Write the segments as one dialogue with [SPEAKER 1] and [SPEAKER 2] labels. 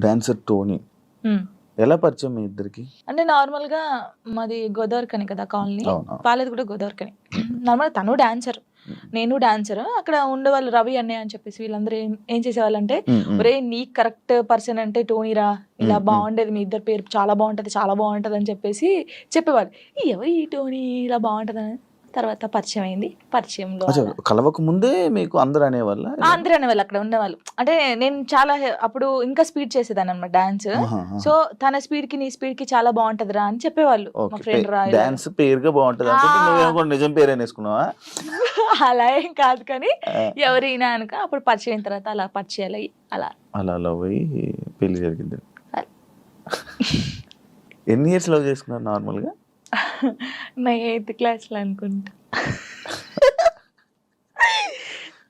[SPEAKER 1] Dancer Tony ఎలా పరిచయం మీ ఇద్దరికి?
[SPEAKER 2] అంటే నార్మల్గా మాది గోదావరికని కదా కాలనీ,
[SPEAKER 1] అవును.
[SPEAKER 2] వాళ్ళది కూడా గోదావరికని. నార్మల్ తను డాన్సర్, నేను డాన్సర్. అక్కడ ఉండేవాళ్ళు రవి అన్నయ్య అని చెప్పేసి వీళ్ళందరూ ఏం చేసేవాళ్ళు అంటే, ఒరే నీ కరెక్ట్ పర్సన్ అంటే టోనీరా, ఇలా బాగుండేది మీ ఇద్దరు పేరు చాలా బాగుంటది చాలా బాగుంటది అని చెప్పేసి చెప్పేవాళ్ళు. ఎవరు ఈ టోనీ ఇలా బాగుంటది అని తర్వాత పరిచయం అయింది. పరిచయంలో
[SPEAKER 1] కలవక ముందే మీకు అందరు అనేవాళ్ళ?
[SPEAKER 2] అందరూ అనేవాళ్ళు అక్కడ ఉండేవాళ్ళు. అంటే నేను చాలా అప్పుడు ఇంకా స్పీడ్ చేసేదాన్ని అనమాట డాన్స్. సో తన స్పీడ్ కి నీ స్పీడ్ కి చాలా బాగుంటదిరా అని చెప్పేవాళ్ళు. మా ఫ్రెండ్ రా
[SPEAKER 1] డాన్స్ పేరుగా బాగుంటది అంటే నువ్వేమో నిజం పేరు అనేసుకున్నావా?
[SPEAKER 2] అలా ఏం కాదు కానీ ఎవరైనా అనుక అప్పుడు పరిచయం అయిన తర్వాత అలా పరిచయాలు అయ్యి అలా
[SPEAKER 1] లవ్ అయ్యి పెళ్లి జరిగింది. ఎన్ని ఇయర్స్ లవ్ చేసుకున్నారు నార్మల్ గా?
[SPEAKER 2] నా 8th క్లాస్ లో అనుకుంటా.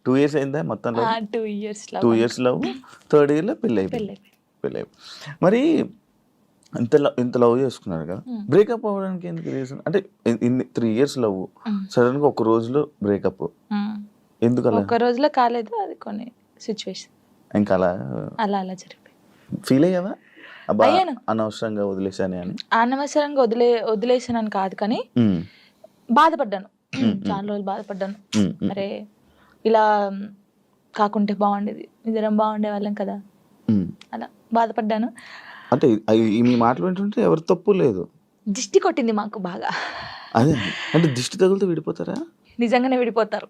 [SPEAKER 1] 2 years అయిందా మొత్తం?
[SPEAKER 2] 2 years
[SPEAKER 1] 2 years love, 3rd year లో పెళ్లి అయిపోయింది. మరి ఇంత లవ్ చేసుకున్నారు కదా, బ్రేకప్ అవ్వడానికి ఎందుకు రీజన్? అంటే 3 years లవ్, సడన్ గా ఒక రోజులో బ్రేకప్ ఎందుకు? అలా
[SPEAKER 2] ఒక రోజులో కాలేదు, అది కొన్ని సిచ్యువేషన్
[SPEAKER 1] ఇంకా అలా
[SPEAKER 2] జరిగిపోయింది.
[SPEAKER 1] ఫీల్ అయ్యావా అనవసరంగా వదిలేసాను అని?
[SPEAKER 2] అనవసరంగా వదిలేసానని కాదు కానీ బాధపడ్డాను. చాలా రోజులు బాధపడ్డాను. అరే ఇలా కాకుంటే బాగుండేది, ఇద్దరం బాగుండే వాళ్ళం కదా, అలా బాధపడ్డాను.
[SPEAKER 1] అంటే మీ మాటలు వింటుంటే ఎవరి తప్పు లేదు.
[SPEAKER 2] దిష్టి కొట్టింది మాకు బాగా.
[SPEAKER 1] అదే అంటే దిష్టి తగులుతూ విడిపోతారా?
[SPEAKER 2] నిజంగా విడిపోతారు.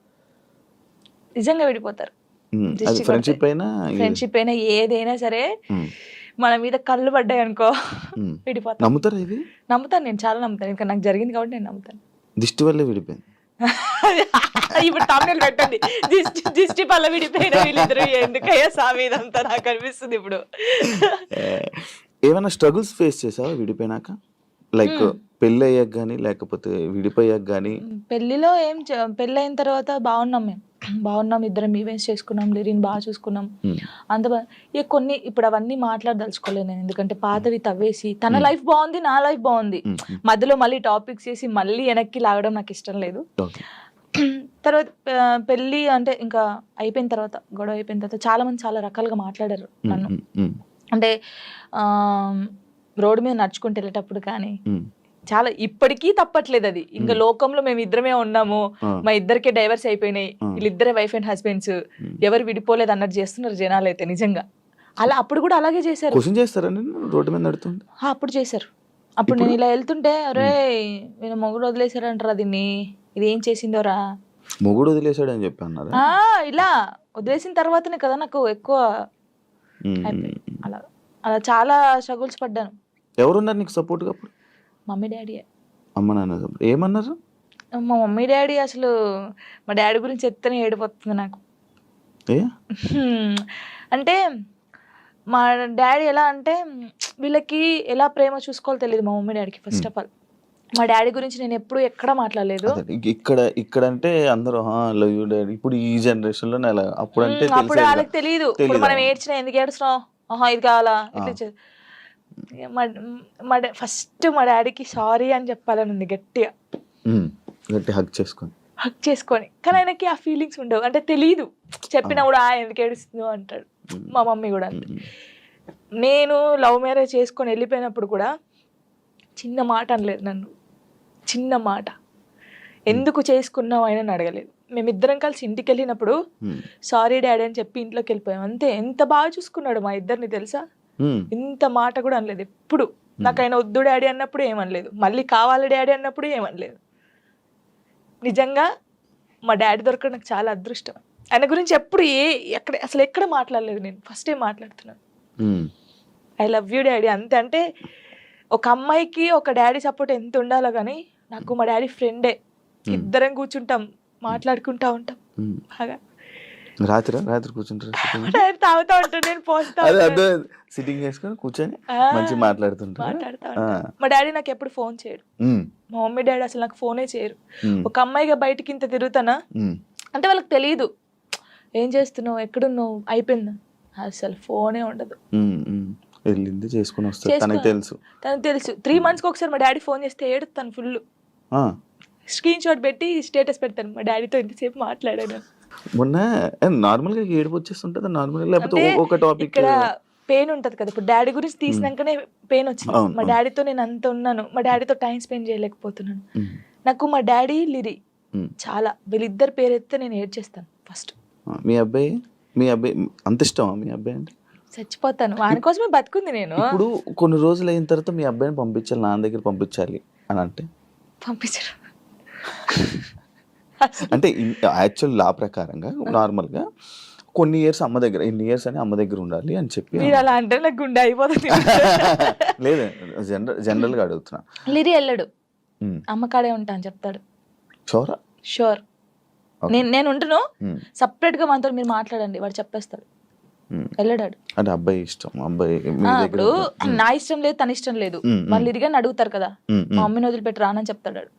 [SPEAKER 1] ఫ్రెండ్షిప్
[SPEAKER 2] అయినా ఏదైనా సరే మన మీద కళ్ళు పడ్డాయి అనుకో విడిపోతాను.
[SPEAKER 1] నమ్ముతారా ఇది?
[SPEAKER 2] నమ్ముతాను, నేను చాలా నమ్ముతాను. ఇంకా నాకు జరిగింది కాబట్టి నేను నమ్ముతాను.
[SPEAKER 1] దిష్టి వల్లే విడిపోయింది.
[SPEAKER 2] ఇప్పుడు తమిళ పెట్టండి, దిష్టి వల్ల విడిపోయిన వీళ్ళిద్దరు ఎందుకయ్యా సామి ఇదంతా నాకు అనిపిస్తుంది ఇప్పుడు.
[SPEAKER 1] ఏమైనా స్ట్రగుల్స్ ఫేస్ చేసావా విడిపోయినాక? లైక్ పెళ్ళి అయ్యాక కానీ లేకపోతే విడిపోయాక కానీ?
[SPEAKER 2] పెళ్లిలో పెళ్ళి అయిన తర్వాత బాగున్నాం, ఇద్దరం ఈవెంట్స్ చేసుకున్నాం, లిరిన్ బాగా చూసుకున్నాం, అంత బాగా. కొన్ని ఇప్పుడు అవన్నీ మాట్లాడదలుచుకోలేదు నేను, ఎందుకంటే పాతవి తవ్వేసి తన లైఫ్ బాగుంది, నా లైఫ్ బాగుంది, మధ్యలో మళ్ళీ టాపిక్స్ చేసి మళ్ళీ వెనక్కి లాగడం నాకు ఇష్టం లేదు. తర్వాత పెళ్ళి అంటే ఇంకా అయిపోయిన తర్వాత, గొడవ అయిపోయిన తర్వాత చాలా మంది చాలా రకాలుగా మాట్లాడారు నన్ను. అంటే రోడ్డు మీద నడుచుకుంటూ వెళ్ళేటప్పుడు కానీ చాలా, ఇప్పటికీ తప్పట్లేదు అది. ఇంకా లోకంలో మేము ఇద్దరమే ఉన్నాము, మా ఇద్దరికే డైవర్స్ అయిపోయినాయి, వీళ్ళిద్దరే వైఫ్ అండ్ హస్బెండ్స్, ఎవరు విడిపోలేదు అన్నట్టు చేస్తున్నారు జనాలు అయితే. నిజంగా అలా అప్పుడు కూడా అలాగే చేశారు.
[SPEAKER 1] రోడ్డు మీద నడుతుంటే
[SPEAKER 2] అప్పుడు చేశారు. అప్పుడు నేను ఇలా వెళ్తుంటే, అరే నేను మొగుడు వదిలేశారంటారా దీన్ని, ఇది ఏం చేసిందోరా,
[SPEAKER 1] మొగుడు వదిలేశాడు అని చెప్పి అన్నారు.
[SPEAKER 2] ఇలా వదిలేసిన తర్వాతనే కదా నాకు ఎక్కువ అయిపోయింది. అలా చాలా స్ట్రగుల్స్ పడ్డాను.
[SPEAKER 1] ఎవరున్నారు నీకు సపోర్ట్ గా అప్పుడు?
[SPEAKER 2] Mummy daddy.
[SPEAKER 1] అమ్మ నాన్న ఏమన్నారు?
[SPEAKER 2] మా మమ్మీ డాడీ అసలు, మా డాడీ గురించి చెప్తేనే ఏడిపోతుంది నాకు. అంటే మా డాడీ ఎలా అంటే, వీళ్ళకి ఎలా ప్రేమ చూసుకోవాలో తెలియదు మా మమ్మీ డాడీకి. ఫస్ట్ ఆఫ్ ఆల్ మా డాడీ గురించి నేను ఎప్పుడు ఎక్కడ మాట్లాడలేదు.
[SPEAKER 1] ఇక్కడ అంటే అందరూ లవ్ యూ డాడీ, ఇప్పుడు ఈ జనరేషన్ లో
[SPEAKER 2] అప్పుడు వాళ్ళకి తెలియదు. ఇప్పుడు మనం ఏడ్చినా ఎందుకు ఏడుస్తున్నావు, ఇది కావాలా, ఇట్లా. ఫస్ట్ మా డాడీకి సారీ అని చెప్పాలని ఉంది గట్టిగా,
[SPEAKER 1] హగ్ చేసుకొని.
[SPEAKER 2] కానీ ఆయనకి ఆ ఫీలింగ్స్ ఉండవు, అంటే తెలియదు. చెప్పినా కూడా ఎందుకు ఏడుస్తుందో అంటాడు. మా మమ్మీ కూడా అంతే. నేను లవ్ మ్యారేజ్ చేసుకొని వెళ్ళిపోయినప్పుడు కూడా చిన్న మాట అనలేదు నన్ను, చిన్న మాట. ఎందుకు చేసుకున్నావు ఆయన అడగలేదు. మేమిద్దరం కలిసి ఇంటికి వెళ్ళినప్పుడు సారీ డాడీ అని చెప్పి ఇంట్లోకి వెళ్ళిపోయాం అంతే. ఎంత బాగా చూసుకున్నాడు మా ఇద్దరిని తెలుసా, ఇంత మాట కూడా అనలేదు ఎప్పుడు. నాకు ఆయన వద్దు డాడీ అన్నప్పుడు ఏమనలేదు, మళ్ళీ కావాలి డాడీ అన్నప్పుడు ఏమనలేదు. నిజంగా మా డాడీ దొరకడం నాకు చాలా అదృష్టం. ఆయన గురించి ఎప్పుడు ఎక్కడ మాట్లాడలేదు నేను, ఫస్ట్ టైం మాట్లాడుతున్నాను. ఐ లవ్ యూ డాడీ అంతే. అంటే ఒక అమ్మాయికి ఒక డాడీ సపోర్ట్ ఎంత ఉండాలో కానీ నాకు మా డాడీ ఫ్రెండే. ఇద్దరం కూర్చుంటాం, మాట్లాడుకుంటా ఉంటాం బాగా.
[SPEAKER 1] రాత్రి కూర్చుంటారు,
[SPEAKER 2] తాగుతా ఉంటాను, నేను పోస్తా
[SPEAKER 1] సిట్టింగ్ చేసుకొని కూర్చొని మంచిగా మాట్లాడుతా.
[SPEAKER 2] మా డాడీ నాకు ఎప్పుడు ఫోన్ చేయడు, మా మమ్మీ డాడీ అసలు నాకు ఫోనే చేయరు. ఒక అమ్మాయిగా బయటకి ఇంత తిరుగుతానా అంటే వాళ్ళకి తెలియదు, ఏం చేస్తున్నావు, ఎక్కడున్నావు, అయిపోయిందా, అసలు ఫోనే ఉండదు.
[SPEAKER 1] వెళ్ళింది చేసుకుని వస్తాను, తనకు
[SPEAKER 2] తెలుసు. 3 months ఒకసారి మా డాడీ ఫోన్ చేస్తే ఏడుస్తాను ఫుల్. స్క్రీన్ షాట్ పెట్టి స్టేటస్ పెడతాను, మా డాడీతో ఇంతసేపు మాట్లాడాను.
[SPEAKER 1] మొన్న నార్మల్గా ఏడుపు వచ్చేస్తుంటుంది నార్మల్గా, లేకపోతే
[SPEAKER 2] అంటే
[SPEAKER 1] ఒక టాపిక్
[SPEAKER 2] ఇక్కడ పెయిన్ ఉంటది కదా, ఇప్పుడు డాడీ గురించి తీసినాకనే పెయిన్ వచ్చింది.
[SPEAKER 1] అవును,
[SPEAKER 2] మా
[SPEAKER 1] అవును.
[SPEAKER 2] డాడీతో నేను అంత ఉన్నాను, మా డాడీతో టైం స్పెండ్ చేయలేకపోతున్నాను. నాకు మా డాడీ లిరి చాలా, వీళ్ళిద్దరు పేరు ఎత్తే నేను ఏడ్చేస్తాను ఫస్ట్.
[SPEAKER 1] మీ అబ్బాయి అంత ఇష్టమా మీ అబ్బాయి అంటే?
[SPEAKER 2] చచ్చిపోతాను వాని కోసమే బతుకుంది నేను.
[SPEAKER 1] ఇప్పుడు కొన్ని రోజులు అయిన తర్వాత మీ అబ్బాయిని పంపించాలి, నాన్న దగ్గర పంపించాలి అని అంటే
[SPEAKER 2] పంపించరు.
[SPEAKER 1] అంటే యాక్చువల్ లా ప్రకారంగా నార్మల్గా కొన్ని ఇయర్స్ అమ్మ దగ్గర, ఇన్ని ఇయర్స్ అని అమ్మ దగ్గర ఉండాలి అని చెప్పి.
[SPEAKER 2] మీరు అలా అంటే నాకు గుండె అయిపోతుంది.
[SPEAKER 1] లేదు, జనరల్గా అడుగుతున్నా.
[SPEAKER 2] లిరి వెళ్ళడు, అమ్మ కాడే ఉంటా అని చెప్తాడు. షూర్. నేను ఉంటును, సపరేట్ గా మనతో మీరు మాట్లాడండి, వాడు చెప్పేస్తాడు. వెళ్ళడాడు.
[SPEAKER 1] అంటే అబ్బాయి ఇష్టం, అబ్బాయి
[SPEAKER 2] ఇప్పుడు నా ఇష్టం లేదు, తన ఇష్టం లేదు, వాళ్ళు ఇరిగాని అడుగుతారు కదా, మా మమ్మీని వదిలిపెట్టి రానని చెప్తాడు.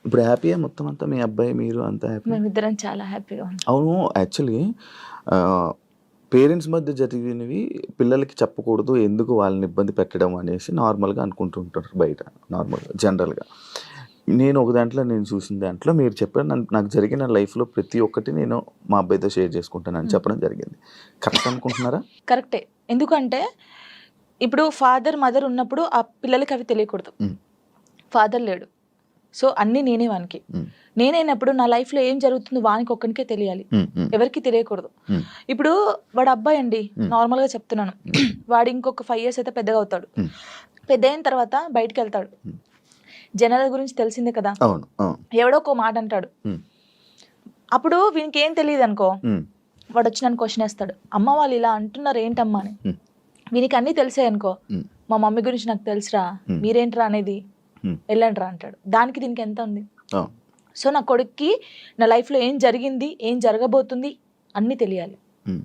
[SPEAKER 1] ఇప్పుడు హ్యాపీయా మొత్తం అంతా, మీ అబ్బాయి మీరు అంతా హ్యాపీ?
[SPEAKER 2] మేమిద్దరం చాలా హ్యాపీగా ఉన్నాం.
[SPEAKER 1] అవును, యాక్చువల్లీ పేరెంట్స్ మధ్య జరిగినవి పిల్లలకి చెప్పకూడదు, ఎందుకు వాళ్ళని ఇబ్బంది పెట్టడం అనేసి నార్మల్గా అనుకుంటుంటారు బయట, నార్మల్గా జనరల్గా. నేను ఒక దాంట్లో నేను చూసిన దాంట్లో మీరు చెప్పారు, నాకు జరిగిన లైఫ్లో ప్రతి ఒక్కటి నేను మా అబ్బాయితో షేర్ చేసుకుంటానని చెప్పడం జరిగింది. కరెక్ట్ అనుకుంటున్నారా?
[SPEAKER 2] కరెక్టే. ఎందుకంటే ఇప్పుడు ఫాదర్ మదర్ ఉన్నప్పుడు ఆ పిల్లలకి అవి తెలియకూడదు. ఫాదర్ లేడు, సో అన్నీ నేనే వానికి. నేనైనప్పుడు నా లైఫ్లో ఏం జరుగుతుందో వానికి ఒక్కనికే తెలియాలి, ఎవరికి తెలియకూడదు. ఇప్పుడు వాడు అబ్బాయి అండి, నార్మల్గా చెప్తున్నాను, వాడు ఇంకొక 5 years అయితే పెద్దగా అవుతాడు. పెద్ద అయిన తర్వాత బయటికి వెళ్తాడు, జనాల గురించి తెలిసిందే కదా, ఎవడో ఒక మాట అంటాడు. అప్పుడు వీనికి ఏం తెలియదు అనుకో, వాడు వచ్చి నన్ను క్వశ్చన్ వేస్తాడు, అమ్మ వాళ్ళు ఇలా అంటున్నారు ఏంటమ్మా అని. వీనికి అన్నీ తెలిసాయి అనుకో, మా మమ్మీ గురించి నాకు తెలుసురా, మీరేంట్రా అనేది, వెళ్ళండి రా అంటాడు. దానికి దీనికి ఎంత ఉంది? సో నా కొడుక్కి నా లైఫ్లో ఏం జరిగింది, ఏం జరగబోతుంది అన్నీ తెలియాలి.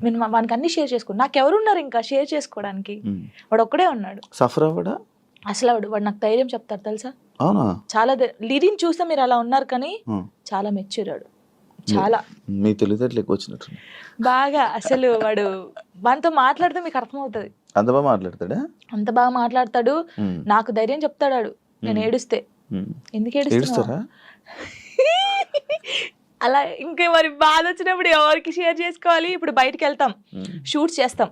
[SPEAKER 2] నేను వానికి అన్ని షేర్ చేసుకో, నాకెవరున్నారు ఇంకా షేర్ చేసుకోవడానికి, వాడు ఒక్కడే ఉన్నాడు.
[SPEAKER 1] సఫర్ అవ్వడా
[SPEAKER 2] అసలు వాడు నాకు ధైర్యం చెప్తాడు తెలుసా.
[SPEAKER 1] అవునా?
[SPEAKER 2] చాలా లిరిని చూస్తే మీరు అలా ఉన్నారు కానీ చాలా మెచ్యూరాడు, చాలా.
[SPEAKER 1] మీ తెలివితేటలు ఎక్కువ వచ్చినట్టు
[SPEAKER 2] బాగా. అసలు వాడు వానితో మాట్లాడితే మీకు అర్థమవుతుంది.
[SPEAKER 1] అంత బాగా మాట్లాడతాడా? అంత
[SPEAKER 2] బాగా మాట్లాడతాడు, నాకు ధైర్యం చెప్తాడు. నేను ఏడుస్తే, ఎందుకు ఏడుస్తారా అలా. ఇంకా మరి బాధ వచ్చినప్పుడు ఎవరికి షేర్ చేసుకోవాలి? ఇప్పుడు బయటకు వెళ్తాం, షూట్స్ చేస్తాం,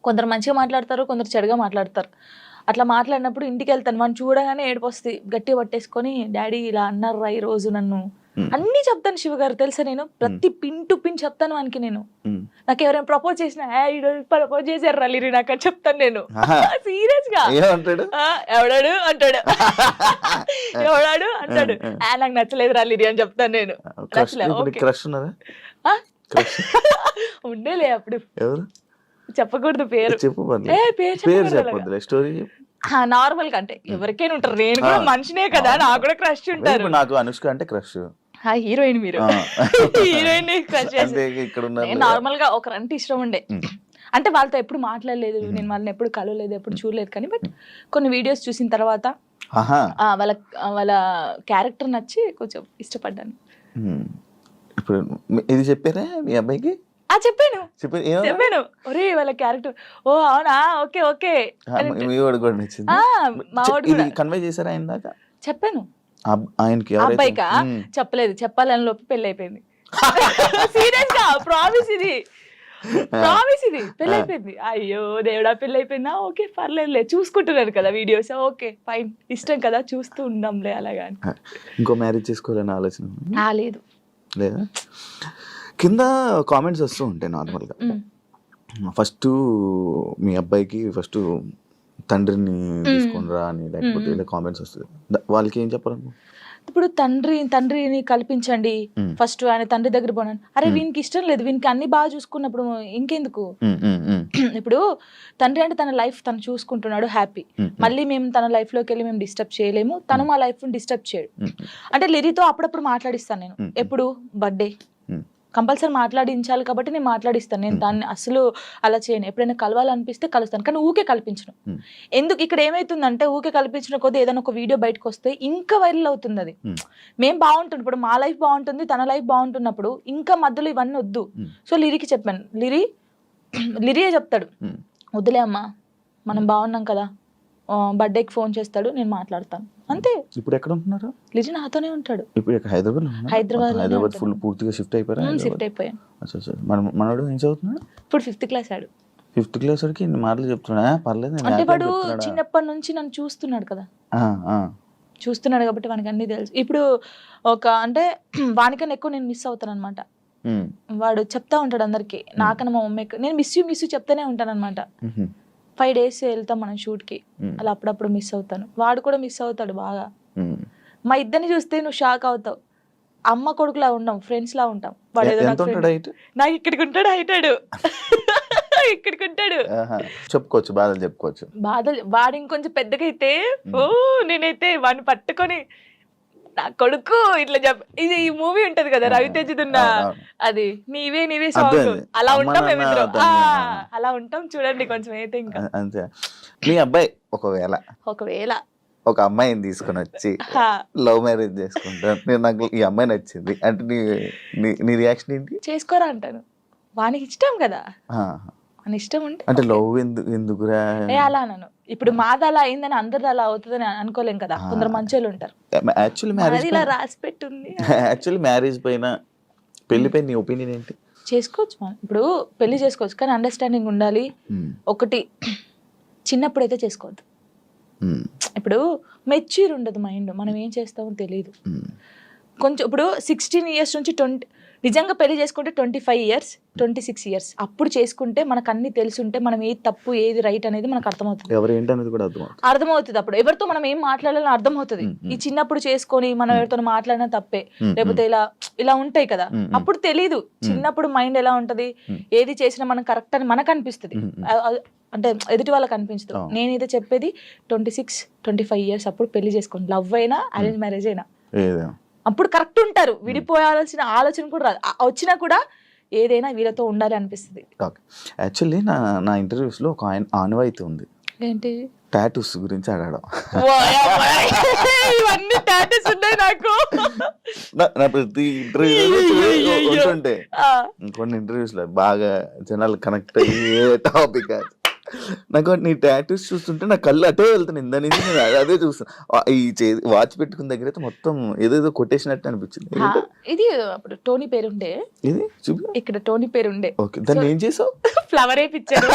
[SPEAKER 2] కొందరు మంచిగా మాట్లాడతారు, కొందరు చెడుగా మాట్లాడతారు. అట్లా మాట్లాడినప్పుడు ఇంటికి వెళ్తాను, వాడిని చూడగానే ఏడుపు వస్తుంది, గట్టిగా పట్టేసుకొని డాడీ ఇలా అన్నారా ఈ రోజు నన్ను, అన్నీ చెప్తాను శివ గారు తెలుసా. నేను ప్రతి పిన్ టు పిన్ చెప్తాను వానికి. నేను నాకు ఎవరైనా ప్రపోజ్ చేసినా, ప్రపోజ్ చేశారు లిరి నాకు అని చెప్తాను నేను, సీరియస్ గా. ఎవడాడు అంటాడు, ఎవడాడు అంటాడు, నాకు నచ్చలేదు లిరి అని చెప్తాను నేను. ఉండేలే అప్పుడు, చెప్పకూడదు పేరు, నార్మల్ గా అంటే ఎవరికైనా ఉంటారు, నేను కూడా మనిషినే కదా, నాకు కూడా క్రష్ ఉంటారు.
[SPEAKER 1] నాకు అనుష్క అంటే క్రష్,
[SPEAKER 2] హీరోయిన్ మీరు హీరోయిన్ క్రష్. నార్మల్ గా ఒకరంటే ఇష్టం ఉండే, అంటే వాళ్ళతో ఎప్పుడు మాట్లాడలేదు, నేను వాళ్ళని ఎప్పుడు కలవలేదు, ఎప్పుడు చూడలేదు, కానీ బట్ కొన్ని వీడియోస్ చూసిన తర్వాత వాళ్ళ క్యారెక్టర్ నచ్చి కొంచెం ఇష్టపడ్డాను.
[SPEAKER 1] ఇప్పుడు ఇది చెప్పారా మీ అబ్బాయికి?
[SPEAKER 2] చెప్పాను, ఒరే వాళ్ళ క్యారెక్టర్, ఓ అవునా, ఓకే ఓకే. చెప్పాను అబ్బాయికా, చెప్పలేదు, చెప్పాలని లోపు పెళ్లి అయిపోయింది. సీరియస్ గా ప్రామిస్, ఇది ప్రామిస్, ఇది పెళ్లి అయిపోయింది. అయ్యో దేవుడా, పెళ్లి అయిపోయిందా, ఓకే పర్లేదులే, చూసుకుంటున్నారు కదా వీడియోస్, ఓకే ఫైన్, ఇష్టం కదా చూస్తూ ఉందాంలే అలాగా.
[SPEAKER 1] ఇంకో మ్యారేజ్ చేసుకోవాలని ఆలోచన
[SPEAKER 2] లేదు
[SPEAKER 1] లేదా? కింద కామెంట్స్ వస్తూ ఉంటాయి నార్మల్గా, ఫస్ట్ మీ అబ్బాయికి ఫస్ట్ తండ్రిని తీసుకునిరా అని, లేకపోతే ఇలా కామెంట్స్ వస్తుంది, వాళ్ళకి ఏం చెప్పాలను?
[SPEAKER 2] ఇప్పుడు తండ్రిని కల్పించండి ఫస్ట్, ఆయన తండ్రి దగ్గర పోనాను. అరే వీనికి ఇష్టం లేదు, వీనికి అన్ని బాగా చూసుకున్నప్పుడు ఇంకెందుకు? ఇప్పుడు తండ్రి అంటే తన లైఫ్ తను చూసుకుంటున్నాడు, హ్యాపీ. మళ్ళీ మేము తన లైఫ్ లోకి వెళ్ళి మేము డిస్టర్బ్ చేయలేము, తను మా లైఫ్ డిస్టర్బ్ చేయడు. అంటే లిరితో అప్పుడప్పుడు మాట్లాడిస్తాను నేను, ఎప్పుడు బర్త్డే కంపల్సరీ మాట్లాడించాలి కాబట్టి నేను మాట్లాడిస్తాను. నేను దాన్ని అసలు అలా చేయను, ఎప్పుడైనా కలవాలనిపిస్తే కలుస్తాను, కానీ ఊకే కల్పించను. ఎందుకు ఇక్కడ ఏమైతుందంటే, ఊకే కల్పించిన కొద్దీ ఏదైనా ఒక వీడియో బయటకు వస్తే ఇంకా వైరల్ అవుతుంది. అది మేము బాగుంటుంది, ఇప్పుడు మా లైఫ్ బాగుంటుంది, తన లైఫ్ బాగుంటున్నప్పుడు ఇంకా మధ్యలో ఇవన్నీ వద్దు. సో లిరికి చెప్పాను, లిరియే చెప్తాడు, వద్దులే అమ్మా మనం బాగున్నాం కదా, బర్త్డేకి ఫోన్ చేస్తాడు, నేను మాట్లాడతాను అంతే.
[SPEAKER 1] ఇప్పుడు ఎక్కడ ఉంటున్నారు?
[SPEAKER 2] లిజి నాతోనే ఉంటాడు.
[SPEAKER 1] ఇప్పుడు హైదరాబాద్
[SPEAKER 2] హైదరాబాద్
[SPEAKER 1] ఫుల్ పూర్తిగా షిఫ్ట్ అయిపోయారా?
[SPEAKER 2] షిఫ్ట్ అయిపోయాను.
[SPEAKER 1] మనోడు ఏం చదువుతున్నాడు?
[SPEAKER 2] ఇప్పుడు 5th క్లాస్ ఆడు.
[SPEAKER 1] 5th క్లాస్ వాడికి ఇన్ని మాటలు చెప్తున్నా? పర్లేదు.
[SPEAKER 2] అంటే వాడు చిన్నప్పటి నుంచి నన్ను చూస్తున్నాడు కదా, చూస్తున్నాడు కాబట్టి వానికి అన్ని తెలుసు. ఇప్పుడు ఒక అంటే వానికన్నా ఎక్కువ నేను మిస్ అవుతాను అనమాట. వాడు చెప్తా ఉంటాడు అందరికి, నాకన్నా మా మమ్మీకి నేను మిస్ యూ చెప్తానే ఉంటాను అనమాట. 5 days వెళ్తాం మనం షూట్కి, అలా అప్పుడప్పుడు మిస్ అవుతాను. వాడు కూడా మిస్ అవుతాడు బాగా. మా ఇద్దరిని చూస్తే నువ్వు షాక్ అవుతావు. అమ్మ కొడుకులా ఉండం, ఫ్రెండ్స్ లా ఉంటాం. వాడు ఏదో నాకు ఇక్కడికి ఉంటాడు, హైటాడు ఇక్కడికి ఉంటాడు.
[SPEAKER 1] చెప్పుకోవచ్చు బాధలు, చెప్పుకోవచ్చు
[SPEAKER 2] బాధలు. వాడు ఇంకొంచెం పెద్దగా అయితే నేనైతే వాడిని పట్టుకొని నా కొడుకు ఇట్లా ఇది ఈ మూవీ ఉంటది కదా రవితేజదున్న, అది నీవే సాంగ్, అలా ఉంటాం మేమిద్దరం. అలా ఉంటాం చూడండి కొంచెం అయితే. ఇంకా
[SPEAKER 1] అంతే. మీ అబ్బాయి ఒకవేళ ఒక అమ్మాయిని తీసుకొని వచ్చి లవ్ మ్యారేజ్ చేసుకుంటాను, నాకు ఈ అమ్మాయి నచ్చింది అంటే నీ రియాక్షన్ ఏంటి?
[SPEAKER 2] చేసుకోరా అంటాను. వానికి ఇష్టం కదా, అని ఇష్టం ఉంటే
[SPEAKER 1] అంటే లవ్ ఎందుకురా
[SPEAKER 2] అలా అన్నాను. ఇప్పుడు మాది అలా అయిందని అందరిది అలా అవుతుందని అనుకోలేం కదా, కొందరు మంచోళ్ళు ఉంటారు.
[SPEAKER 1] యాక్చువల్లీ మ్యారేజ్ పైన పెళ్లి పైన నీ ఒపీనియన్ ఏంటి?
[SPEAKER 2] చేసుకోవచ్చు మనం, ఇప్పుడు పెళ్లి చేసుకోవచ్చు, కానీ అండర్స్టాండింగ్ ఉండాలి. ఒకటి, చిన్నప్పుడైతే చేసుకోవద్దు. ఇప్పుడు మెచ్యూర్ ఉండదు మైండ్, మనం ఏం చేస్తామో తెలియదు. కొంచెం ఇప్పుడు 16 years నుంచి 20, నిజంగా పెళ్లి చేసుకుంటే 25 years 26 years అప్పుడు చేసుకుంటే మనకు అన్ని తెలుసుంటే మనం ఏది తప్పు ఏది రైట్ అనేది మనకు అర్థమవుతుంది. అర్థమవుతుంది. అప్పుడు ఎవరితో మనం ఏం మాట్లాడాలని అర్థమవుతుంది. ఈ చిన్నప్పుడు చేసుకొని మనం ఎవరితో మాట్లాడినా తప్పే, లేకపోతే ఇలా ఉంటాయి కదా, అప్పుడు తెలీదు. చిన్నప్పుడు మైండ్ ఎలా ఉంటది, ఏది చేసినా మనం కరెక్ట్ అని మనకు అనిపిస్తుంది, అంటే ఎదుటి వాళ్ళకి అనిపించదు. నేనైతే చెప్పేది 26-25 years అప్పుడు పెళ్లి చేసుకోండి. లవ్ అయినా అరేంజ్ మ్యారేజ్ అయినా అప్పుడు కరెక్ట్ ఉంటారు. విడిపోయాల్సిన ఆలోచన కూడా రాదు. వచ్చినా కూడా ఏదైనా వీళ్ళతో ఉండాలి అనిపిస్తుంది.
[SPEAKER 1] యాక్చువల్లీ నా ఇంటర్వ్యూస్ లో ఒక ఆనవాయితీ ఉంది.
[SPEAKER 2] ఏంటి?
[SPEAKER 1] టాటూస్ గురించి అడగడం.
[SPEAKER 2] ఇవన్నీ టాటూస్ ఉన్నాయి నాకు.
[SPEAKER 1] నా ప్రతి ఇంటర్వ్యూ ఉంటుంటే కొన్ని ఇంటర్వ్యూస్ లో బాగా జనాలు కనెక్ట్ అయ్యే టాపిక్. నాకు నీ టాటూస్ చూస్తుంటే నా కళ్ళు అటే వెళ్తాను. ఇందా నుంచి నేను అదే చూస్తాను. ఈ వాచ్ పెట్టుకున్న దగ్గర అయితే మొత్తం ఏదేదో కొట్టేసినట్టు అనిపించింది.
[SPEAKER 2] ఇది అప్పుడు టోనీ పేరుండే, ఇది చూపి ఇక్కడ టోనీ పేరుండే.
[SPEAKER 1] ఓకే, దాన్ని ఏం చేసావు?
[SPEAKER 2] ఫ్లవర్ వేయించారు.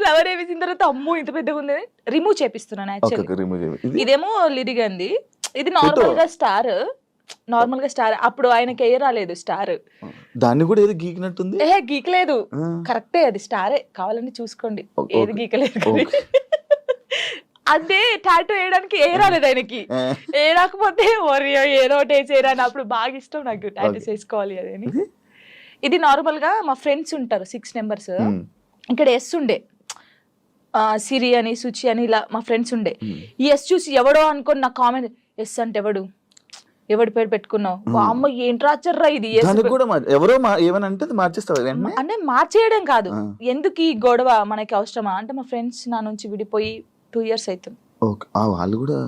[SPEAKER 2] ఫ్లవర్ వేయించిన తర్వాత అమ్మో ఇంత పెద్దగా ఉంది, రిమూవ్ చేపిస్తున్నాను. యాక్చువల్లీ ఇదేమో లిరిగంది, ఇది నార్మల్ గా స్టార్. అప్పుడు ఆయనకి ఏ రాలేదు స్టార్,
[SPEAKER 1] దాన్ని కూడా ఏదో గీకినట్టుంది.
[SPEAKER 2] గీకలేదు, కరెక్టే, అది స్టారే, కావాలని చూసుకోండి, ఏది గీకలేదు. అదే టాటూ వేయడానికి ఏ రాలేదు ఆయనకి. ఏ రాకపోతే ఏదో ఒకటి వేసేరా అని. అప్పుడు బాగా ఇష్టం నాకు టాటూస్ వేసుకోవాలి అదని. ఇది నార్మల్ గా మా ఫ్రెండ్స్ ఉంటారు 6 members. ఇక్కడ ఎస్ ఉండే, సిరి అని సుచి అని ఇలా మా ఫ్రెండ్స్ ఉండే. ఈ ఎస్ చూసి ఎవడో అనుకోని నా కామెంట్, ఎస్ అంటే ఎవడి పేరు పెట్టుకున్నావు, అమ్మ ఏంటి రాచర్రా ఇది.
[SPEAKER 1] ఎవరో ఏమనంటే
[SPEAKER 2] అంటే మార్చేయడం కాదు, ఎందుకు ఈ గొడవ మనకి అవసరమా అంటే, మా ఫ్రెండ్స్ నా నుంచి విడిపోయి 2 years అవుతుంది.
[SPEAKER 1] వాళ్ళు కూడా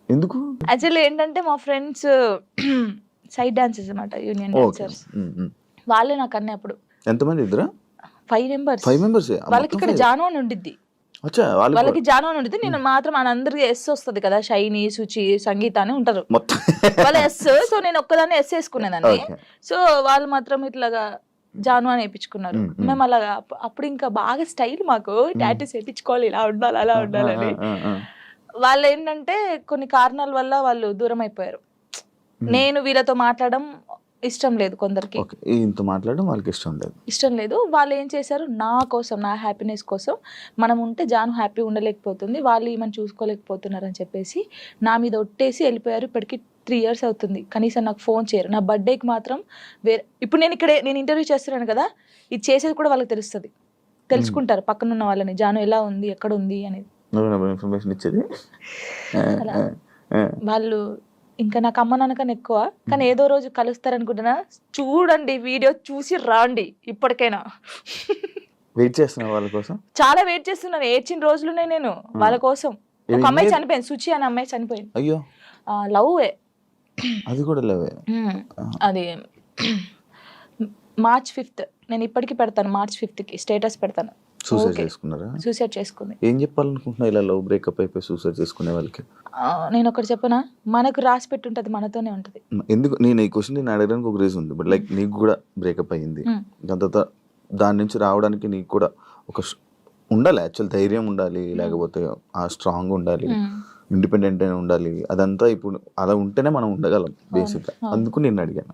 [SPEAKER 1] ఎందుకు
[SPEAKER 2] యాక్చువల్లీ ఏంటంటే మా ఫ్రెండ్స్ సైడ్ డాన్సర్స్ అన్నమాట, యూనియన్ డాన్సర్స్. వాళ్ళే నాకు అన్నీ. అప్పుడు
[SPEAKER 1] ఎంతమంది?
[SPEAKER 2] 5 members. వాళ్ళకి ఇక్కడ జాను అని ఉండిద్ది, వాళ్ళకి జాను అని ఉండిద్ది. నేను మాత్రం అందరికి ఎస్ వస్తుంది కదా, షైని, సుచి, సంగీత అని ఉంటారు వాళ్ళ ఎస్. సో నేను ఒక్కదాన్ని ఎస్ వేసుకునేదాన్ని. సో వాళ్ళు మాత్రం ఇట్లాగా జాను అని వేయించుకున్నారు. మేము అలాగా అప్పుడు ఇంకా బాగా స్టైల్ మాకు, టాటూస్ వేయించుకోవాలి, ఇలా ఉండాలి అలా ఉండాలని. వాళ్ళు ఏంటంటే కొన్ని కారణాల వల్ల వాళ్ళు దూరం అయిపోయారు. నేను వీళ్ళతో మాట్లాడడం ఇష్టం లేదు కొందరికి,
[SPEAKER 1] మాట్లాడడం వాళ్ళకి
[SPEAKER 2] ఇష్టం లేదు. వాళ్ళు ఏం చేశారు, నా కోసం, నా హ్యాపీనెస్ కోసం, మనం ఉంటే జాను హ్యాపీ ఉండలేకపోతుంది, వాళ్ళు ఏమని చూసుకోలేకపోతున్నారు అని చెప్పేసి నా మీద ఒట్టేసి వెళ్ళిపోయారు. ఇప్పటికి 3 years అవుతుంది, కనీసం నాకు ఫోన్ చేయరు. నా బర్త్డేకి మాత్రం ఇప్పుడు నేను ఇంటర్వ్యూ చేస్తున్నాను కదా, ఇది చేసేది కూడా వాళ్ళకి తెలుసుకుంటారు పక్కన ఉన్న వాళ్ళని, జాను ఎలా ఉంది, ఎక్కడ ఉంది అనేది వాళ్ళు. ఇంకా నాకు అమ్మ నాన్నకన్నా ఎక్కువ, కానీ ఏదో రోజు కలుస్తారనుకుంటున్నా. చూడండి, వీడియో చూసి రాండి. ఇప్పటికైనా
[SPEAKER 1] వెయిట్ చేస్తున్నా వాళ్ళ కోసం,
[SPEAKER 2] చాలా వెయిట్ చేస్తున్నాను. ఏడ్చిన రోజులునే నేను వాళ్ళ కోసం. ఒక అమ్మాయి చనిపోయింది, సుచి అనే అమ్మాయి చనిపోయింది.
[SPEAKER 1] అయ్యో,
[SPEAKER 2] లవ్.
[SPEAKER 1] అది కూడా లవ్.
[SPEAKER 2] అది March 5th. నేను ఇప్పటికీ పెడతాను, March 5th స్టేటస్ పెడతాను.
[SPEAKER 1] సూసైడ్ చేసుకున్నారా?
[SPEAKER 2] సూసైడ్ చేసుకుంది.
[SPEAKER 1] ఏం చెప్పాలనుకుంటున్నా ఇలా లవ్ బ్రేకప్ అయిపోయి సూసైడ్ చేసుకునే వాళ్ళకి?
[SPEAKER 2] నేను ఒకటి చెప్పనా, మనకు రాసి పెట్టి ఉంటుంది మనతోనే ఉంటుంది.
[SPEAKER 1] ఎందుకు నేను ఈ క్వశ్చన్ నేను అడగడానికి ఒక రీజన్ ఉంది. బట్ లైక్ నీకు కూడా బ్రేకప్ అయ్యింది, దాని తర్వాత దాని నుంచి రావడానికి నీకు కూడా ఒక ఉండాలి, యాక్చువల్ ధైర్యం ఉండాలి, లేకపోతే ఆ స్ట్రాంగ్ ఉండాలి, ఇండిపెండెంట్ అయినా ఉండాలి. అదంతా ఇప్పుడు అలా ఉంటేనే మనం ఉండగలం బేసిక్గా. అందుకు నేను అడిగాను.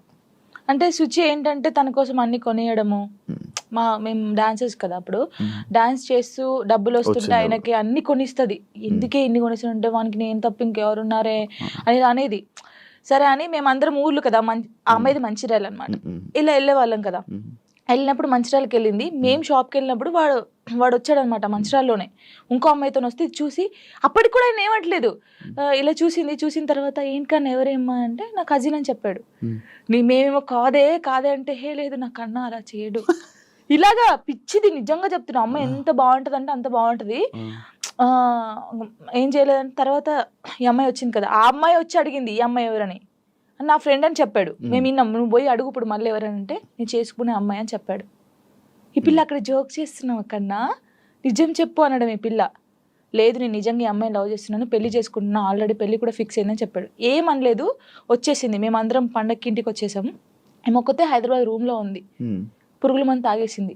[SPEAKER 2] అంటే శుచి ఏంటంటే తన కోసం అన్ని కొనియడము, మేము డాన్సర్స్ కదా, అప్పుడు డాన్స్ చేస్తూ డబ్బులు వస్తుంటే ఆయనకి అన్ని కొనిస్తుంది. ఎందుకే ఇన్ని కొనిస్తుంటే వానికి నేను తప్ప ఇంకెవరున్నారే అనేది. సరే అని మేమందరం ఊర్లు కదా, ఆ అమ్మాయిది మంచిర్యాల అనమాట, ఇలా వెళ్ళే వాళ్ళం కదా. వెళ్ళినప్పుడు మంచిర్యాలకి వెళ్ళింది. మేము షాప్కి వెళ్ళినప్పుడు వాడు వచ్చాడు అనమాట మంచిర్యాలలోనే. ఇంకో అమ్మాయితో వస్తే చూసి అప్పటికి కూడా ఆయన ఏమట్లేదు, ఇలా చూసిన తర్వాత ఏంటన్నా ఎవరేమ్మా అంటే నా కజిన్ అని చెప్పాడు. మేమేమో కాదే అంటే హే లేదు నా కన్నా అలా చేయడు, ఇలాగా పిచ్చిది. నిజంగా చెప్తున్నా, అమ్మాయి ఎంత బాగుంటుంది అంటే అంత బాగుంటుంది. ఏం చేయలేదంటే తర్వాత ఈ అమ్మాయి వచ్చింది కదా, ఆ అమ్మాయి వచ్చి అడిగింది ఈ అమ్మాయి ఎవరని. నా ఫ్రెండ్ అని చెప్పాడు. మేము విన్నాం. నువ్వు పోయి అడుగు ఇప్పుడు మళ్ళీ ఎవరంటే నేను చేసుకునే అమ్మాయి అని చెప్పాడు. ఈ పిల్ల అక్కడ జోక్ చేస్తున్నావు కన్నా, నిజం చెప్పు అనడం. ఈ పిల్ల లేదు నేను నిజంగా ఈ అమ్మాయిని లవ్ చేస్తున్నాను, పెళ్లి చేసుకుంటున్నా, ఆల్రెడీ పెళ్లి కూడా ఫిక్స్ అయిందని చెప్పాడు. ఏమనలేదు, వచ్చేసింది. మేమందరం పండగకి ఇంటికి వచ్చేసాము. ఏమొక్కతే హైదరాబాద్ రూమ్లో ఉంది, పురుగుల మందు తాగేసింది.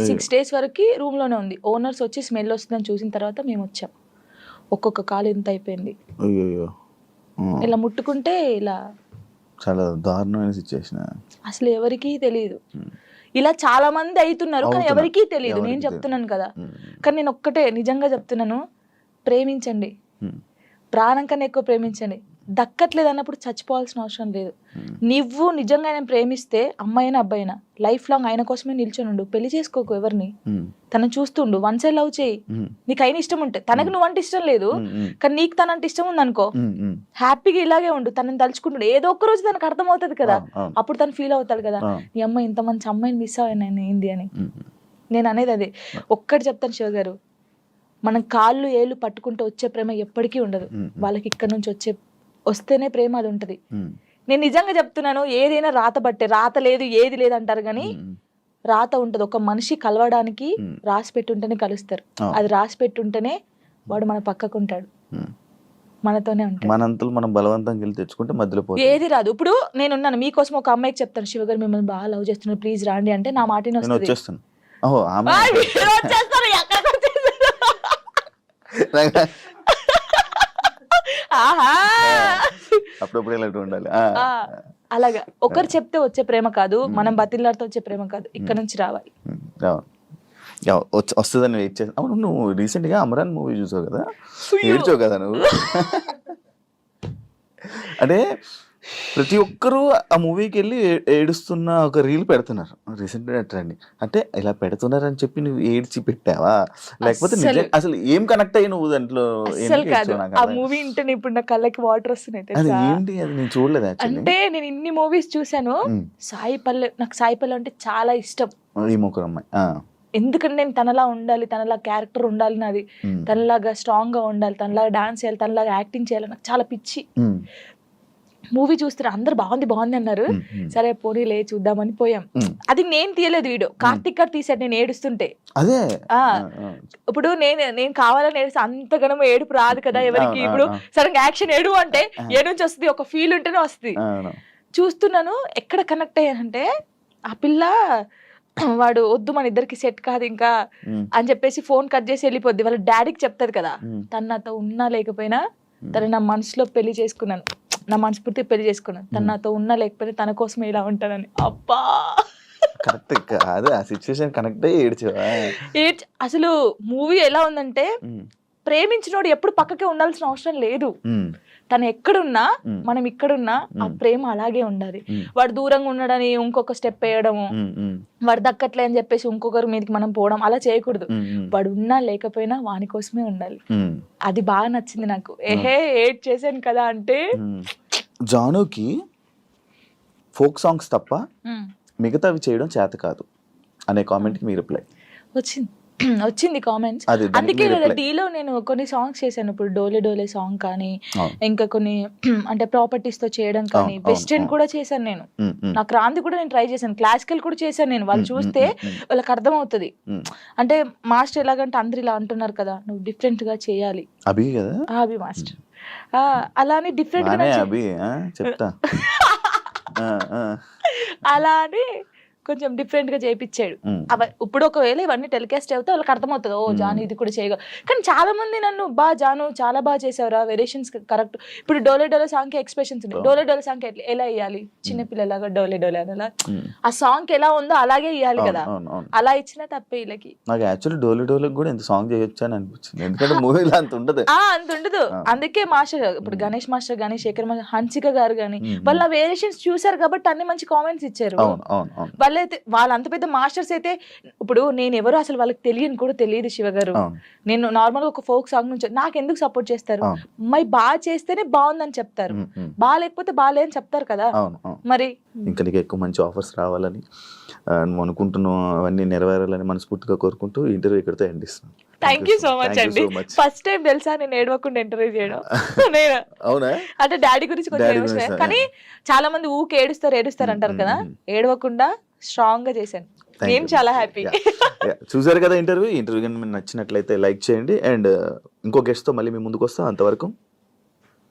[SPEAKER 2] 6 days వరకు రూమ్లోనే ఉంది. ఓనర్స్ వచ్చి స్మెల్ వస్తుందని చూసిన తర్వాత మేము వచ్చాం. ఒక్కొక్క కాలు ఇంత అయిపోయింది. ఇలా ముట్టుకుంటే ఇలా
[SPEAKER 1] చాలా దారుణమైన సిచ్యువేషన్.
[SPEAKER 2] అసలు ఎవరికీ తెలియదు. ఇలా చాలా మంది అవుతున్నారు కానీ ఎవరికీ తెలియదు. నేను చెప్తున్నాను కదా, కానీ నేను ఒక్కటే నిజంగా చెప్తున్నాను, ప్రేమించండి, ప్రాణం కన్నా ఎక్కువ ప్రేమించండి. దక్కట్లేదు అన్నప్పుడు చచ్చిపోవాల్సిన అవసరం లేదు. నువ్వు నిజంగా ఆయన ప్రేమిస్తే అమ్మాయినా అబ్బాయినా లైఫ్ లాంగ్ ఆయన కోసమే నిల్చొని ఉండు. పెళ్లి చేసుకోకు ఎవరిని, తనను చూస్తుండు, వన్ సైడ్ లవ్ చేయి. నీకు అయిన ఇష్టం ఉంటే, తనకు నువ్వంటే ఇష్టం లేదు కానీ నీకు తనంటే ఇష్టం ఉంది అనుకో, హ్యాపీగా ఇలాగే ఉండు. తనని తలుచుకుంటుండు, ఏదో ఒక్క రోజు తనకు అర్థం అవుతుంది కదా, అప్పుడు తను ఫీల్ అవుతాడు కదా, ఈ అమ్మాయి ఇంత మంచి అమ్మాయిని మిస్ అయ్యాను ఏంది అని. నేను అనేది అదే ఒక్కటి చెప్తాను శివ గారు, మనం కాళ్ళు ఏళ్ళు పట్టుకుంటూ వచ్చే ప్రేమ ఎప్పటికీ ఉండదు. వాళ్ళకి ఇక్కడ నుంచి వస్తేనే ప్రేమ అది ఉంటది. నేను నిజంగా చెప్తున్నాను, ఏదైనా రాత బట్టే, రాత లేదు ఏది లేదు అంటారు కానీ రాత ఉంటది. ఒక మనిషి కలవడానికి రాసి పెట్టుంటేనే కలుస్తారు. అది రాసి పెట్టుంటేనే వాడు మన పక్కకు ఉంటాడు, మనతోనే ఉంటాడు.
[SPEAKER 1] మనంతలో మనం బలవంతంగా వెళ్ళి తెచ్చుకుంటే మధ్యలో
[SPEAKER 2] ఏది రాదు. ఇప్పుడు నేనున్నాను, మీకోసం ఒక అమ్మాయికి చెప్తాను, శివ గారు మిమ్మల్ని బాగా లవ్ చేస్తున్నారు ప్లీజ్ రాండి అంటే నా మాట వచ్చేస్తాను. అప్పుడప్పుడు ఇలాంటి ఉండాలి. అలాగా ఒకరు చెప్తే వచ్చే ప్రేమ కాదు, మనం బతిల్లాడితో వచ్చే ప్రేమ కాదు, ఇక్కడ నుంచి రావాలి.
[SPEAKER 1] వస్తుందని వెయిట్ చేస్తాను. అవును, నువ్వు రీసెంట్ గా అమరాన్ మూవీ చూసావు కదా, ఏడ్చావు కదా నువ్వు. అంటే ప్రతి ఒక్కరూ ఆ మూవీకి వెళ్ళి ఏడుస్తున్న ఒక రీల్ పెడుతున్నారు రీసెంట్గా ట్రెండ్. అంటే ఇలా పెడుతున్నారని చెప్పి నువ్వు ఏడ్చి పెట్టావా, లేకపోతే అసలు ఏం కనెక్ట్ అయ్యి నువ్వు దాంట్లో?
[SPEAKER 2] ఆ మూవీ అంటే ఇప్పుడు నా కళ్ళకి వాటర్ వస్తున్నాయి.
[SPEAKER 1] అది ఏంటి, అది నేను చూడలేదు.
[SPEAKER 2] అంటే నేను ఇన్ని మూవీస్ చూసాను, నాకు సాయి పల్లె అంటే చాలా ఇష్టం.
[SPEAKER 1] ఈ ముగ్గురు అమ్మాయి,
[SPEAKER 2] ఎందుకంటే నేను తనలా ఉండాలి, తనలా క్యారెక్టర్ ఉండాలి నాది, తనలాగా స్ట్రాంగ్ గా ఉండాలి, తనలాగా డాన్స్ చేయాలి, తనలాగా యాక్టింగ్ చేయాలి, నాకు చాలా పిచ్చి. మూవీ చూస్తారు, అందరు బాగుంది అన్నారు, సరే పోనీ లే చూద్దామని పోయాం. అది నేను తీయలేదు, వీడియో కార్తిక్ గారు తీసాడు నేను ఏడుస్తుంటే.
[SPEAKER 1] అదే
[SPEAKER 2] ఇప్పుడు నేను కావాలని ఏడుస్తే అంతగానో ఏడుపు రాదు కదా ఎవరికి. ఇప్పుడు సడన్ యాక్షన్ ఏడు అంటే ఏ నుంచి వస్తుంది, ఒక ఫీల్ ఉంటేనే వస్తుంది. చూస్తున్నాను, ఎక్కడ కనెక్ట్ అయ్యానంటే ఆ పిల్ల వాడు వద్దు మన ఇద్దరికి సెట్ కాదు ఇంకా అని చెప్పేసి ఫోన్ కట్ చేసి వెళ్ళిపోద్ది. వాళ్ళ డాడీకి చెప్తాది కదా, తను నాతో ఉన్నా లేకపోయినా తను నా మనసులో పెళ్లి చేసుకున్నాను, నా మనస్ఫూర్తి పెళ్లి చేసుకున్నాను, తను నాతో ఉన్నా లేకపోయినా తన కోసమే ఇలా ఉంటానని. అబ్బా
[SPEAKER 1] కరెక్ట్ కాదు, ఆ సిచ్యువేషన్ కనెక్ట్ అయ్యి ఏడ్చావా?
[SPEAKER 2] అసలు మూవీ ఎలా ఉందంటే, ప్రేమించినోడు ఎప్పుడు పక్కకే ఉండాల్సిన అవసరం లేదు. తను ఎక్కడున్నా మనం ఇక్కడున్నా ఆ ప్రేమ అలాగే ఉండాలి. వాడు దూరంగా ఉండడని ఇంకొక స్టెప్ వేయడము, వాడు దక్కట్లే అని చెప్పేసి ఇంకొకరి మీదకి మనం పోవడం అలా చేయకూడదు. వాడు ఉన్నా లేకపోయినా వాని కోసమే ఉండాలి. అది బాగా నచ్చింది నాకు. ఏడ్ చేశాను కదా అంటే,
[SPEAKER 1] జానుకి ఫోక్ సాంగ్స్ తప్ప మిగతావి చేయడం చేత కాదు అనే కామెంట్కి మీ రిప్లై
[SPEAKER 2] వచ్చింది. వచ్చింది కామెంట్స్.
[SPEAKER 1] అది దానికి
[SPEAKER 2] అందుకే
[SPEAKER 1] మీ
[SPEAKER 2] కదా
[SPEAKER 1] reply.
[SPEAKER 2] డీలో నేను కొన్ని సాంగ్స్ చేశాను. ఇప్పుడు డోలే డోలే సాంగ్ కానీ,
[SPEAKER 1] అవును.
[SPEAKER 2] ఇంకా కొన్ని అంటే ప్రాపర్టీస్ తో చేయడం కానీ,
[SPEAKER 1] అవును,
[SPEAKER 2] వెస్టర్న్
[SPEAKER 1] అవును.
[SPEAKER 2] కూడా చేశాను నేను.
[SPEAKER 1] ఉమ్, ఉమ్,
[SPEAKER 2] నాకు రాంది కూడా నేను ట్రై చేశాను, క్లాసికల్ కూడా చేశాను నేను. వాళ్ళు
[SPEAKER 1] ఉమ్,
[SPEAKER 2] చూస్తే
[SPEAKER 1] ఉమ్, ఉమ్,
[SPEAKER 2] వాళ్ళకి అర్థమవుతుంది.
[SPEAKER 1] ఉమ్.
[SPEAKER 2] అంటే మాస్టర్ ఎలాగంటే అందరు ఇలా అంటున్నారు కదా, నువ్వు డిఫరెంట్ గా చేయాలి.
[SPEAKER 1] అభి కదా,
[SPEAKER 2] అభి మాస్టర్ అలానే డిఫరెంట్ గా
[SPEAKER 1] బానే
[SPEAKER 2] నాకు
[SPEAKER 1] అభి, చెప్తా. ఆ, ఆ.
[SPEAKER 2] అలా అని కొంచెం డిఫరెంట్ గా చేయించాడు.
[SPEAKER 1] ఉమ్,
[SPEAKER 2] ఇప్పుడు ఒకవేళ ఇవన్నీ టెలికాస్ట్ అవుతే వాళ్ళకి అర్థమవుతుంది, ఓ జాను ఇది కూడా చేయగలరు. కానీ చాలా మంది నన్ను జాను చాలా బాగా చేసావురా, వేరియేషన్స్ కరెక్ట్. ఇప్పుడు డోలే డోలే సాంగ్ కి ఎక్స్ప్రెషన్స్ ఉన్నాయి. డోలే డోలే సాంగ్ ఎలా వేయాలి, చిన్నపిల్లలాగా డోలే డోలే అలా
[SPEAKER 1] ఉమ్.
[SPEAKER 2] ఆ సాంగ్ ఎలా ఉందో అలాగే ఇవ్వాలి కదా.
[SPEAKER 1] అవును, అవును.
[SPEAKER 2] అలా ఇచ్చినా తప్పే వీళ్ళకి.
[SPEAKER 1] నాకు యాక్చువల్లీ డోలే డోలకు కూడా ఇంత సాంగ్ చేయొచ్చు అని అనిపించింది, ఎందుకంటే మూవీలో అంత ఉండదు.
[SPEAKER 2] అంత ఉండదు. అందుకే మాస్టర్ ఇప్పుడు గణేష్ మాస్టర్ గానీ, శేఖర్ మాస్టర్, హన్సిక గారు గానీ వాళ్ళ వేరియేషన్స్ చూసారు కాబట్టి అన్ని మంచి కామెంట్స్ ఇచ్చారు.
[SPEAKER 1] అవును, అవును, అవును.
[SPEAKER 2] వాళ్ళ అంత పెద్ద మాస్టర్స్ అయితే, ఇప్పుడు నేను ఎవరో అసలు వాళ్ళకి తెలియని కూడా తెలియదు శివ గారు.
[SPEAKER 1] అవును.
[SPEAKER 2] నేను నార్మల్ గా ఒక ఫోక్ సాంగ్ నుంచి నాకు ఎందుకు సపోర్ట్ చేస్తారు?
[SPEAKER 1] అవును.
[SPEAKER 2] మరి బాగా చేస్తేనే బాగుందని చెప్తారు,
[SPEAKER 1] ఉమ్, ఉమ్.
[SPEAKER 2] బాగా లేకపోతే బాగాలేదని చెప్తారు కదా.
[SPEAKER 1] అవును, అవును.
[SPEAKER 2] మరి
[SPEAKER 1] ఇంకా నీకు ఎక్కువ మంచి ఆఫర్స్ రావాలని, నువ్వు అనుకుంటున్నావు అవన్నీ నెరవేరాలని మనస్ఫూర్తిగా కోరుకుంటూ ఇంటర్వ్యూ ఇక్కడితో ఎండ్ ఇస్తున్నాను.
[SPEAKER 2] థ్యాంక్ యూ సో మచ్ అండి. ఫస్ట్ టైం తెలుసా నేను ఏడవకుండా ఇంటర్వ్యూ చేయడం. నేను
[SPEAKER 1] అవునా,
[SPEAKER 2] అంటే డాడీ గురించి కొంచెం
[SPEAKER 1] Daddy
[SPEAKER 2] ఎమోషనల్,
[SPEAKER 1] గురించి,
[SPEAKER 2] కానీ చాలా మంది ఊకే ఏడుస్తారు అంటారు కదా, ఏడవకుండా స్ట్రాంగ్ గా చేశాను.
[SPEAKER 1] Thank
[SPEAKER 2] నేను
[SPEAKER 1] you.
[SPEAKER 2] చాలా హ్యాపీ.
[SPEAKER 1] చూసారు కదా ఇంటర్వ్యూ కానీ మీకు నచ్చినట్లయితే లైక్ చేయండి, అండ్ ఇంకో గెస్ట్ తో మళ్ళీ మీ ముందుకు వస్తా. అంతవరకు